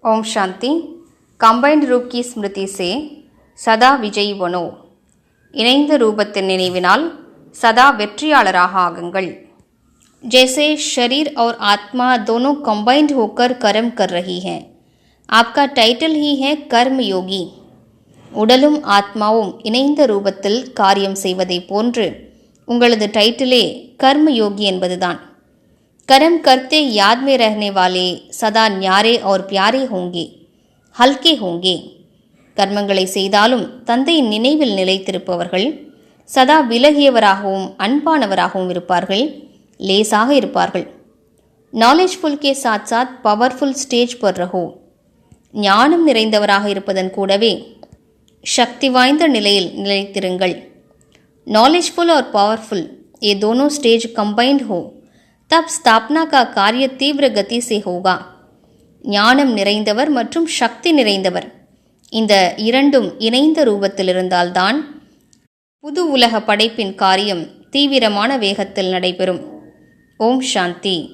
Om Shanti. Combined रूप की स्मृति से सदा विजयी बनो। இணைந்த ரூபத்தின் நினைவினால் सदा வெற்றியாளராக ஆகுங்கள்। जैसे शरीर और आत्मा दोनों कंबाइंड होकर कर्म कर रही हैं, आपका टाइटल ही है कर्म योगी। உடலும் ஆத்மாவும் இணைந்த ரூபத்தில் காரியம் செய்வதை போன்று உங்களது டைட்டிலே கர்ம யோகி என்பதுதான்। कर्म करते याद में रहने वाले सदा न्यारे और प्यारे होंगे, हल्के होंगे। கர்மங்களை செய்தாலும் தந்தையின் நினைவில் நிலைத்திருப்பவர்கள் சதா விலகியவராகவும் அன்பானவராகவும் இருப்பார்கள், லேசாக இருப்பார்கள்। நாலேஜ்ஃபுல் के साथ साथ पावरफुल स्टेज पर रहो। ஞானம் நிறைந்தவராக இருப்பதன் கூடவே சக்தி வாய்ந்த நிலையில் நிலைத்திருங்கள்। नॉलेजफुल और पावरफुल ये दोनों स्टेज कंबाइंड हो तब स्थापना का कार्य तीव्र गति से होगा। ஞானம் நிறைந்தவர் மற்றும் சக்தி நிறைந்தவர் இந்த இரண்டும் இணைந்த ரூபத்தில் இருந்தால்தான் புது உலக படைப்பின் காரியம் தீவிரமான வேகத்தில் நடைபெறும்। ஓம் சாந்தி।